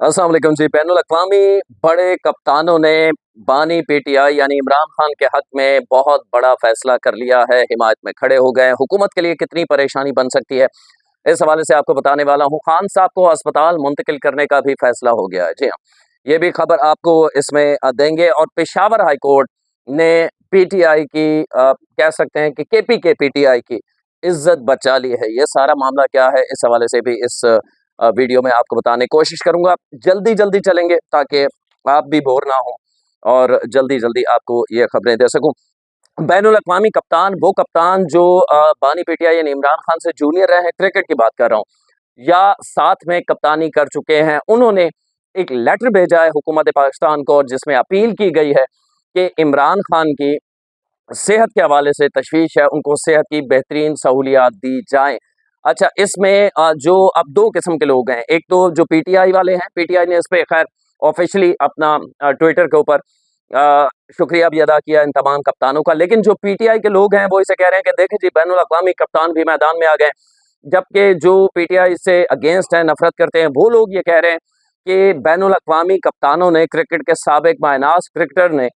अस्सलाम वालेकुम जी। बैनुल अक़वामी बड़े कप्तानों ने बानी पीटीआई यानी इमरान खान के हक में बहुत बड़ा फैसला कर लिया है, हिमायत में खड़े हो गए। हुकूमत के लिए कितनी परेशानी बन सकती है, इस हवाले से आपको बताने वाला हूँ। खान साहब को अस्पताल मुंतकिल करने का भी फैसला हो गया है। जी हाँ, ये भी खबर आपको इसमें देंगे। और पेशावर हाई कोर्ट ने पीटीआई की कह सकते हैं कि केपी के पीटीआई की इज्जत बचा ली है। ये सारा मामला क्या है, इस हवाले से भी इस वीडियो में आपको बताने की कोशिश करूंगा। जल्दी जल्दी चलेंगे ताकि आप भी बोर ना हो और जल्दी जल्दी आपको ये खबरें दे सकूं। बैनुल अक़वामी कप्तान, वो कप्तान जो बानी पीटीआई यानी इमरान खान से जूनियर रहे हैं, क्रिकेट की बात कर रहा हूँ, या साथ में कप्तानी कर चुके हैं, उन्होंने एक लेटर भेजा है हुकूमत पाकिस्तान को, जिसमें अपील की गई है कि इमरान खान की सेहत के हवाले से तशवीश है, उनको सेहत की बेहतरीन सहूलियात दी जाएं। अच्छा, इसमें जो अब दो किस्म के लोग हैं, एक तो जो पीटीआई वाले हैं, पीटीआई ने इस पे खैर ऑफिशियली अपना ट्विटर के ऊपर शुक्रिया भी अदा किया इन तमाम कप्तानों का। लेकिन जो पीटीआई के लोग हैं वो इसे कह रहे हैं कि देखें जी, बैनुल अक़वामी कप्तान भी मैदान में आ गए। जबकि जो पीटीआई से अगेंस्ट है, नफरत करते हैं, वो लोग ये कह रहे हैं कि बैनुल अक़वामी कप्तानों ने, क्रिकेट के साबिक मायनाज क्रिकेटर ने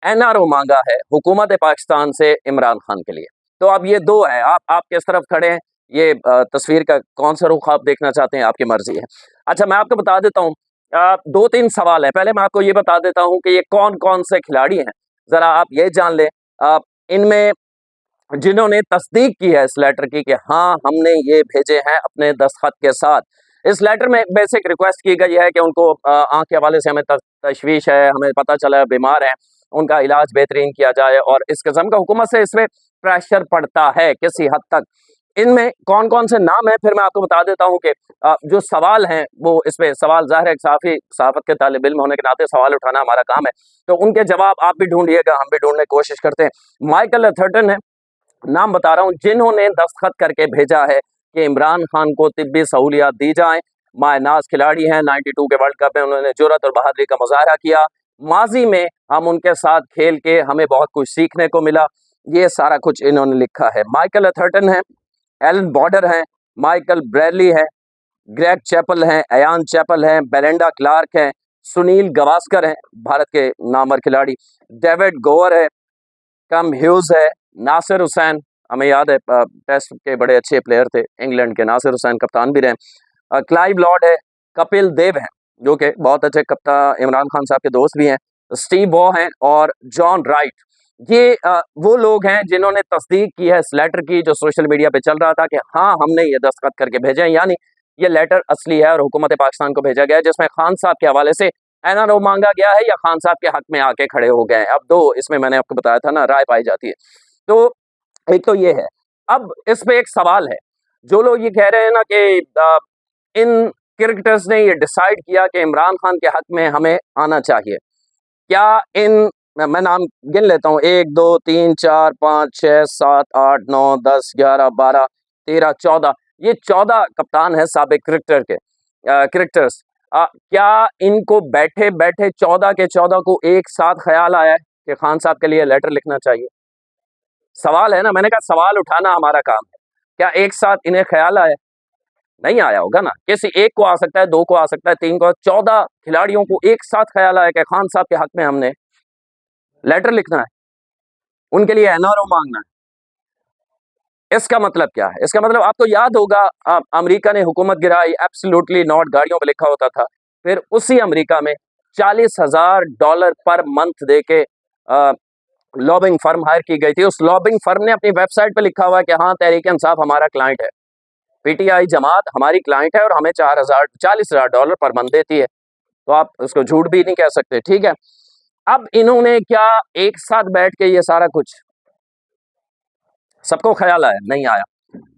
एनआरओ मांगा है हुकूमत पाकिस्तान से इमरान खान के लिए। तो अब ये दो है, आप किस तरफ खड़े हैं, ये तस्वीर का कौन सा रुख आप देखना चाहते हैं, आपकी मर्जी है। अच्छा, मैं आपको बता देता हूँ, दो तीन सवाल है। पहले मैं आपको ये बता देता हूँ कि ये कौन कौन से खिलाड़ी हैं, जरा आप ये जान लें। इनमें जिन्होंने तस्दीक की है इस लेटर की कि हाँ, हमने ये भेजे हैं अपने दस्तखत के साथ। इस लेटर में बेसिक रिक्वेस्ट की गई है कि उनको आंख के हवाले से हमें तशवीश है, हमें पता चला है बीमार है, उनका इलाज बेहतरीन किया जाए, और इस किस्म का हुकूमत से इसमें प्रेशर पड़ता है किसी हद तक। इनमें कौन कौन से नाम है, फिर मैं आपको बता देता हूँ कि जो सवाल हैं वो इस पे सवाल, ज़ाहिर है सहाफ़त के तालिब इल्म होने के नाते सवाल उठाना हमारा काम है, तो उनके जवाब आप भी ढूंढिएगा, हम भी ढूंढने की कोशिश करते हैं। माइकल एथर्टन है, नाम बता रहा हूँ, जिन्होंने दस्तखत करके भेजा है कि इमरान खान को तिब्बी सहूलियात दी जाएं। मायनाज खिलाड़ी हैं, 92 के वर्ल्ड कप में उन्होंने जुर्रत और बहादुरी का मुजाहरा किया। माजी में हम उनके साथ खेल के हमें बहुत कुछ सीखने को मिला। ये सारा कुछ इन्होंने लिखा है। माइकल एथर्टन है, एलन बॉर्डर हैं, माइकल ब्रैडली है, ग्रेग चैपल हैं, अयान चैपल हैं, बेरेंडा क्लार्क हैं, सुनील गावस्कर हैं, भारत के नामवर खिलाड़ी, डेविड गोवर है, कम ह्यूज है, नासिर हुसैन, हमें याद है टेस्ट के बड़े अच्छे प्लेयर थे इंग्लैंड के, नासिर हुसैन कप्तान भी रहे, क्लाइव लॉर्ड है, कपिल देव हैं जो कि बहुत अच्छे कप्तान इमरान खान साहब के दोस्त भी हैं, स्टीव वॉ हैं, और जॉन राइट। ये वो लोग हैं जिन्होंने तस्दीक की है इस लेटर की, जो सोशल मीडिया पे चल रहा था कि हाँ, हमने ये दस्तखत करके भेजे हैं, यानी ये लेटर असली है और हुकूमत पाकिस्तान को भेजा गया है, जिसमें खान साहब के हवाले से एनआरओ मांगा गया है या खान साहब के हक में आके खड़े हो गए हैं। अब दो इसमें मैंने आपको बताया था ना, राय पाई जाती है। तो एक तो ये है। अब इस पे एक सवाल है, जो लोग ये कह रहे हैं ना कि इन क्रिकेटर्स ने ये डिसाइड किया कि इमरान खान के हक में हमें आना चाहिए, क्या इन, मैं नाम गिन लेता हूँ, 1 2 3 4 5 6 7 8 9 10 11 12 13 14, ये 14 कप्तान है साबिक क्रिकेटर के क्रिकेटर्स। क्या इनको बैठे बैठे 14 के 14 को एक साथ ख्याल आया है कि खान साहब के लिए लेटर लिखना चाहिए? सवाल है ना, मैंने कहा सवाल उठाना हमारा काम है। क्या एक साथ इन्हें ख्याल आया? नहीं आया होगा ना, किसी एक को आ सकता है, दो को आ सकता है, तीन को, 14 खिलाड़ियों को एक साथ ख्याल आया कि खान साहब के हक में हमने लेटर लिखना है, उनके लिए एनआरओ मांगना है। इसका मतलब क्या है? इसका मतलब आपको याद होगा, अमेरिका ने हुकूमत गिराई, एब्सोल्युटली नॉट गाड़ियों पे लिखा होता था, फिर उसी अमेरिका में $40,000 पर मंथ दे के लॉबिंग फर्म हायर की गई थी। उस लॉबिंग फर्म ने अपनी वेबसाइट पे लिखा हुआ है कि हाँ, तहरीक इंसाफ हमारा क्लाइंट है, पीटीआई जमात हमारी क्लाइंट है और हमें $40,000 पर मंथ देती है, तो आप उसको झूठ भी नहीं कह सकते, ठीक है। अब इन्होंने क्या एक साथ बैठ के ये सारा कुछ सबको ख्याल आया? नहीं आया।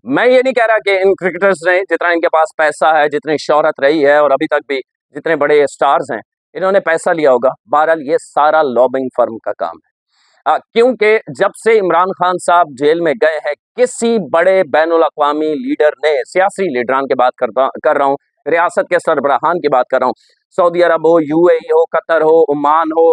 मैं ये नहीं कह रहा कि इन क्रिकेटर्स ने, जितना इनके पास पैसा है, जितनी शोहरत रही है, और अभी तक भी जितने बड़े स्टार्स हैं, इन्होंने पैसा लिया होगा। बहरहाल ये सारा लॉबिंग फर्म का काम है। क्योंकि जब से इमरान खान साहब जेल में गए हैं, किसी बड़े बैनुल अक़वामी लीडर ने, सियासी लीडरान की बात कर रहा हूँ, रियासत के सरबराहान की बात कर रहा हूँ, सऊदी अरब हो, यूएई हो, कतर हो, ओमान हो,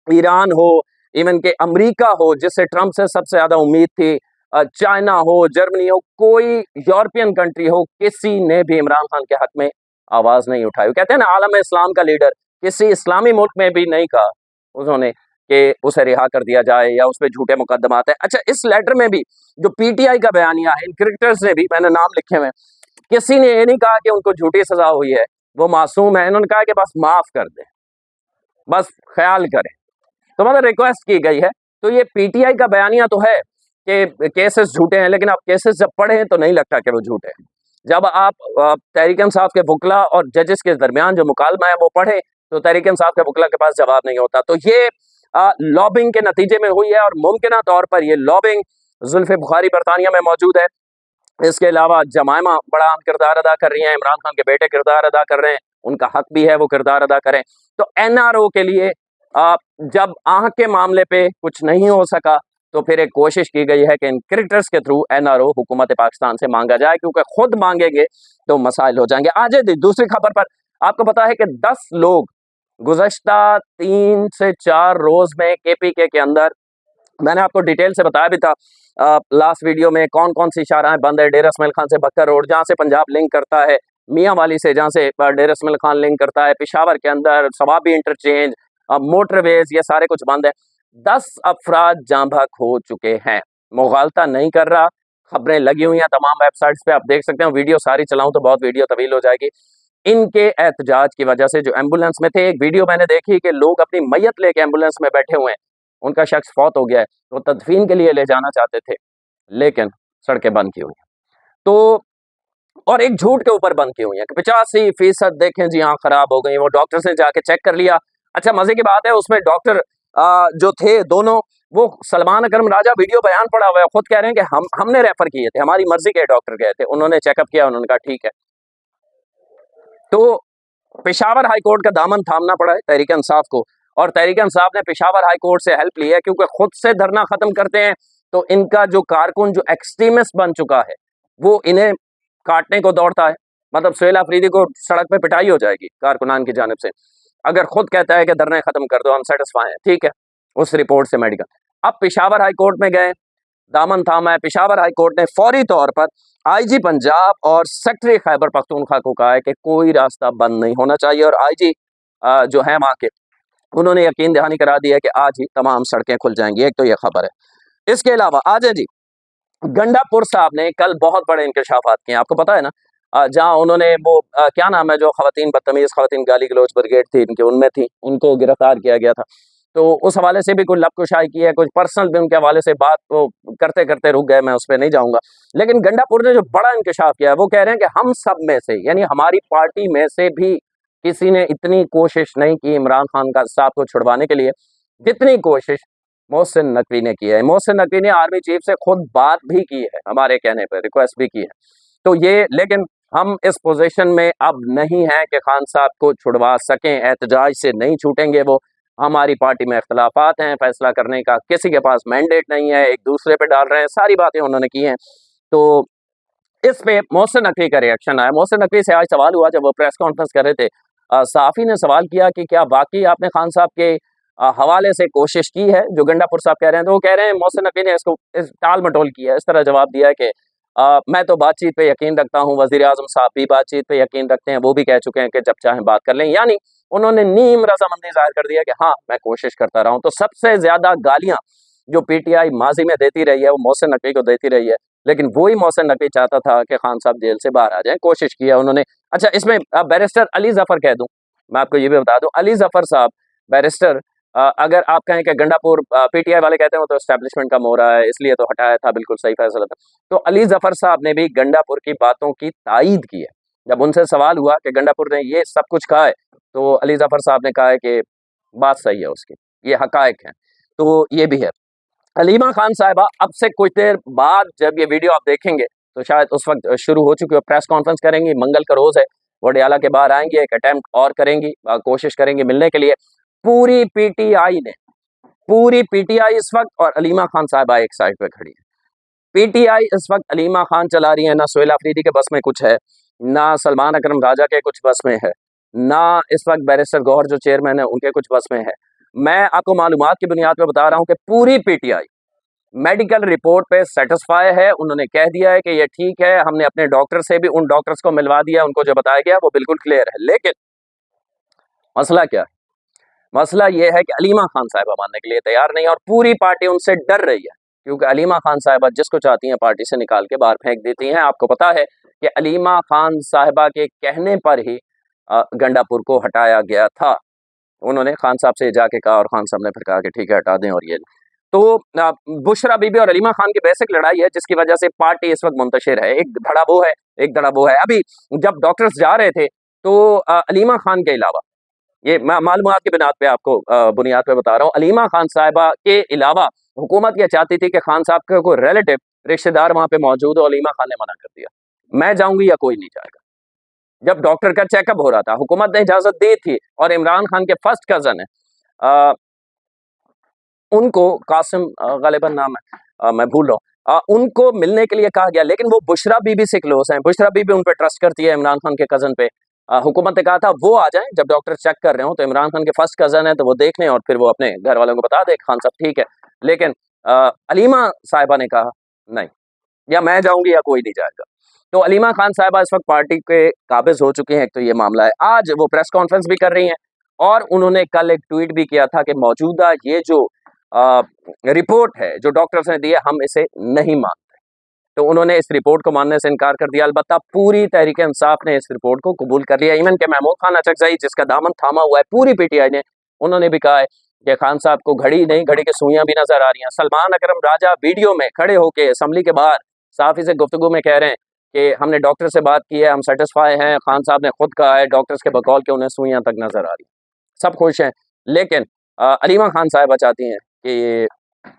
ईरान हो, इवन के अमेरिका हो जिससे ट्रंप से सबसे ज्यादा उम्मीद थी, चाइना हो, जर्मनी हो, कोई यूरोपियन कंट्री हो, किसी ने भी इमरान खान के हक में आवाज़ नहीं उठाई। कहते हैं ना, आलम इस्लाम का लीडर किसी इस्लामी मुल्क में भी नहीं कहा उन्होंने कि उसे रिहा कर दिया जाए या उस पे झूठे मुकदमात हैं। अच्छा, इस लेटर में भी जो पीटीआई का बयानिया है, इन क्रिकेटर्स ने भी, मैंने नाम लिखे हुए हैं, किसी ने ये नहीं कहा कि उनको झूठी सजा हुई है, वो मासूम है। इन्होंने कहा कि बस माफ कर दें, बस ख्याल करें। तो मतलब रिक्वेस्ट की गई है। तो ये पीटीआई का बयानिया तो है कि केसेस झूठे हैं, लेकिन आप केसेस जब पढ़े हैं तो नहीं लगता कि वो झूठे हैं। जब आप तहरीक इंसाफ के वकला और जजेस के दरमियान जो मुकालमा है वो पढ़े, तो तहरीक इंसाफ के वकला के पास जवाब नहीं होता। तो ये लॉबिंग के नतीजे में हुई है, और मुमकिना तौर पर ये लॉबिंग जुल्फ़े बुखारी बरतानिया में मौजूद है। इसके अलावा जमायमा बड़ा अहम किरदार अदा कर रही हैं, इमरान खान के बेटे किरदार अदा कर रहे हैं, उनका हक भी है वो किरदार अदा करें। तो एनआरओ के लिए जब आंख के मामले पे कुछ नहीं हो सका, तो फिर एक कोशिश की गई है कि इन क्रिकेटर्स के थ्रू एनआरओ हुकूमत पाकिस्तान से मांगा जाए, क्योंकि खुद मांगेंगे तो मसाइल हो जाएंगे। आज दूसरी खबर पर आपको पता है कि 10 लोग गुज़श्ता 3 से 4 रोज में केपीके के अंदर, मैंने आपको डिटेल से बताया भी था लास्ट वीडियो में, कौन कौन सी शाहराहें बंद है। डेरा इस्माइल खान से बक्कर रोड, जहाँ से पंजाब लिंक करता है, मियाँ वाली से जहाँ से डेरा इस्माइल खान लिंक करता है, पेशावर के अंदर सवाबी इंटरचेंज, मोटरवेज, ये सारे कुछ बंद है। 10 अफराद जाँ बहक हो चुके हैं। मुगालता नहीं कर रहा, खबरें लगी हुई हैं तमाम वेबसाइट्स पे, आप देख सकते हैं। वीडियो सारी चलाऊं तो बहुत वीडियो तवील हो जाएगी। इनके एहतजाज की वजह से जो एम्बुलेंस में थे, एक वीडियो मैंने देखी कि लोग अपनी मैयत लेके एम्बुलेंस में बैठे हुए हैं, उनका शख्स फौत हो गया है, तो तदफीन के लिए ले जाना चाहते थे, लेकिन सड़कें बंद की हुई हैं। तो और एक झूठ के ऊपर बंद की हुई है कि 85% देखें जी हाँ खराब हो गई। वो डॉक्टर से जाके चेक कर लिया। अच्छा, मजे की बात है, उसमें डॉक्टर जो थे दोनों, वो सलमान अकरम राजा वीडियो बयान पड़ा हुआ है, खुद कह रहे हैं कि हमने रेफर किए थे, हमारी मर्जी के डॉक्टर गए थे, उन्होंने चेकअप किया, उन्होंने कहा ठीक है। तो पेशावर हाई कोर्ट का दामन थामना पड़ा है तहरीक इंसाफ को, और तहरीक इंसाफ ने पेशावर हाई कोर्ट से हेल्प ली है, क्योंकि खुद से धरना खत्म करते हैं तो इनका जो कारकुन जो एक्सट्रीमिस्ट बन चुका है वो इन्हें काटने को दौड़ता है। मतलब सुहेल अफरीदी को सड़क पे पिटाई हो जाएगी कारकुनान की जानिब से, अगर खुद कहता है कि धरने खत्म कर दो, अनसेटिस्फाई है, ठीक है, उस रिपोर्ट से मेडिकल। अब पेशावर हाई कोर्ट में गए, दामन थामा है। पेशावर हाई कोर्ट ने फौरी तौर पर आईजी पंजाब और सेक्रेटरी खैबर पख्तूनख्वा को कहा है कि कोई रास्ता बंद नहीं होना चाहिए, और आईजी जो है वहाँ के, उन्होंने यकीन दहानी करा दिया कि आज ही तमाम सड़कें खुल जाएंगी। एक तो ये खबर है। इसके अलावा आज जी गंडापुर साहब ने कल बहुत बड़े इंकशाफात किए, आपको पता है ना, जहाँ उन्होंने वो क्या नाम है, जो खवातीन बदतमीज खवातीन गाली गलौज ब्रिगेड थी इनके, उनमें थी, उनको गिरफ्तार किया गया था। तो उस हवाले से भी कुछ लबकुशाई की है, कुछ पर्सनल भी उनके हवाले से बात वो करते करते रुक गए, मैं उस पर नहीं जाऊंगा। लेकिन गंडापुर ने जो बड़ा इंकशाफ किया है, वो कह रहे हैं कि हम सब में से, यानी हमारी पार्टी में से भी किसी ने इतनी कोशिश नहीं की इमरान खान का साहब को छुड़वाने के लिए, जितनी कोशिश मोहसिन नकवी ने की है। मोहसिन नकवी ने आर्मी चीफ से खुद बात भी की है, हमारे कहने पर रिक्वेस्ट भी की है। तो ये, लेकिन हम इस पोजीशन में अब नहीं है कि खान साहब को छुड़वा सकें, एहतजाज से नहीं छूटेंगे वो। हमारी पार्टी में इख्तलाफात हैं, फैसला करने का किसी के पास मैंडेट नहीं है, एक दूसरे पे डाल रहे हैं, सारी बातें उन्होंने की हैं। तो इस पे मोहसिन नकवी का रिएक्शन आया। मोहसिन नकवी से आज सवाल हुआ, जब वो प्रेस कॉन्फ्रेंस कर रहे थे, सहाफ़ी ने सवाल किया कि क्या वाकई आपने खान साहब के हवाले से कोशिश की है, जो गंडापुर साहब कह रहे हैं। तो वो कह रहे हैं, मोहसिन नकवी ने इसको इस टाल मटोल किया, इस तरह जवाब दिया है कि मैं तो बातचीत पे यकीन रखता हूँ, वज़ीर आज़म साहब भी बातचीत पे यकीन रखते हैं, वो भी कह चुके हैं कि जब चाहें बात कर लें। यानी उन्होंने नीम रजामंदी जाहिर कर दिया कि हाँ मैं कोशिश करता रहा हूँ। तो सबसे ज्यादा गालियां जो पीटीआई माजी में देती रही है वो मोहसिन नकवी को देती रही है, लेकिन वही मोहसिन नकवी चाहता था कि खान साहब जेल से बाहर आ जाएं, कोशिश किया उन्होंने। अच्छा, इसमें बैरिस्टर अली जफर कह दूं, मैं आपको ये भी बता दूं, अली जफर साहब बैरिस्टर, अगर आप कहें कि गंडापुर पीटीआई वाले कहते हैं तो एस्टैब्लिशमेंट कम हो रहा है इसलिए तो हटाया था, बिल्कुल सही फैसला था, तो अली जफर साहब ने भी गंडापुर की बातों की तायीद की है। जब उनसे सवाल हुआ कि गंडापुर ने ये सब कुछ कहा है, तो अली जफर साहब ने कहा है कि बात सही है उसकी, ये हकायक है। तो ये भी है। अलीमा खान साहिबा अब से कुछ देर बाद जब ये वीडियो आप देखेंगे तो शायद उस वक्त शुरू हो चुकी है, प्रेस कॉन्फ्रेंस करेंगी, मंगल का रोज है, वो डियाला के बाहर आएंगी, एक अटेम्प्ट और करेंगी, कोशिश करेंगी मिलने के लिए। पूरी पीटीआई इस वक्त और अलीमा खान साहिबा एक साइड पे खड़ी है। पीटीआई इस वक्त अलीमा खान चला रही है, ना सुहेल अफरीदी के बस में कुछ है, ना सलमान अकरम राजा के कुछ बस में है, ना इस वक्त बैरिस्टर गौहर जो चेयरमैन है उनके कुछ बस में है। मैं आपको मालूमात की बुनियाद पर बता रहा हूं कि पूरी पीटीआई मेडिकल रिपोर्ट पे सेटिस्फाई है, उन्होंने कह दिया है कि ये ठीक है, हमने अपने डॉक्टर से भी उन डॉक्टर्स को मिलवा दिया, उनको जो बताया गया वो बिल्कुल क्लियर है। लेकिन मसला क्या है? मसला ये है कि अलीमा खान साहिबा मानने के लिए तैयार नहीं है और पूरी पार्टी उनसे डर रही है, क्योंकि अलीमा खान साहिबा जिसको चाहती हैं पार्टी से निकाल के बाहर फेंक देती हैं। आपको पता है कि अलीमा खान साहिबा के कहने पर ही गंडापुर को हटाया गया था। उन्होंने खान साहब से जाके कहा और खान साहब ने फिर कहा कि ठीक है हटा दें। और ये तो बुशरा बीबी और अलीमा खान की बेसिक लड़ाई है, जिसकी वजह से पार्टी इस वक्त मुंतशिर है। एक धड़ा वो है, एक धड़ा वो है। अभी जब डॉक्टर्स जा रहे थे तो अलीमा खान के अलावा, ये मैं मालूमात की बुनियाद पे आपको बुनियाद पे बता रहा हूँ, अलीमा खान साहिबा के अलावा हुकूमत ये चाहती थी कि खान साहब का कोई रिलेटिव रिश्तेदार वहां पे मौजूद हो। अलीमा खान ने मना कर दिया, मैं जाऊंगी या कोई नहीं जाएगा। जब डॉक्टर का चेकअप हो रहा था, हुकूमत ने इजाजत दी थी और इमरान खान के फर्स्ट कजन है, उनको कासिम गालिबन नाम है, मैं भूल रहा हूँ, उनको मिलने के लिए कहा गया। लेकिन वो बुशरा बीबी से क्लोज हैं, बुशरा बीबी उन पर ट्रस्ट करती है इमरान खान के कजन पे। हुकूमत ने कहा था वो आ जाएं जब डॉक्टर चेक कर रहे हो, तो इमरान खान के फर्स्ट कजन है तो वो देख लें और फिर वो अपने घर वालों को बता दे खान साहब ठीक है। लेकिन अलीमा साहिबा ने कहा नहीं, या मैं जाऊंगी या कोई नहीं जाएगा। तो अलीमा खान साहिबा इस वक्त पार्टी के काबिज हो चुके हैं। एक तो ये मामला है। आज वो प्रेस कॉन्फ्रेंस भी कर रही हैं और उन्होंने कल एक ट्वीट भी किया था कि मौजूदा ये जो रिपोर्ट है जो डॉक्टर्स ने दी है, हम इसे नहीं मानते। तो उन्होंने इस रिपोर्ट को मानने से इनकार कर दिया। अलबत्ता पूरी तहरीक इंसाफ ने इस रिपोर्ट को कबूल कर लिया। इवन के महमूद खान अचकजई, जिसका दामन थामा हुआ है पूरी पीटीआई ने, उन्होंने भी कहा है कि खान साहब को घड़ी नहीं, घड़ी की सुइयां भी नजर आ रही हैं। सलमान अकरम राजा वीडियो में खड़े होकर असेंबली के बाहर साफी से गुफ्तगू में कह रहे हैं कि हमने डॉक्टर से बात की है, हम सेटिस्फाई हैं। खान साहब ने खुद कहा है डॉक्टर्स के बकौल के उन्हें सुइयां तक नजर आ रही हैं, सब खुश हैं। लेकिन अलीमा खान साहिबा चाहती हैं कि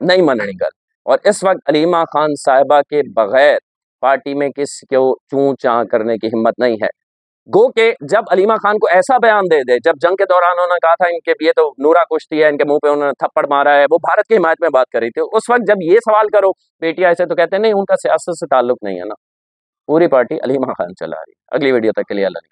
नहीं मननी गल। और इस वक्त अलीमा खान साहिबा के बगैर पार्टी में किसी को चूं चां करने की हिम्मत नहीं है। गो के जब अलीमा खान को ऐसा बयान दे दे, जब जंग के दौरान उन्होंने कहा था इनके ये तो नूरा कुश्ती है, इनके मुंह पे उन्होंने थप्पड़ मारा है, वो भारत की हिमायत में बात कर रही थी, उस वक्त जब ये सवाल करो पीटीआई से तो कहते हैं नहीं, उनका सियासत से ताल्लुक नहीं है ना। पूरी पार्टी अलीमा खान चला रही है। अगली वीडियो तक के लिए अल्लाह ने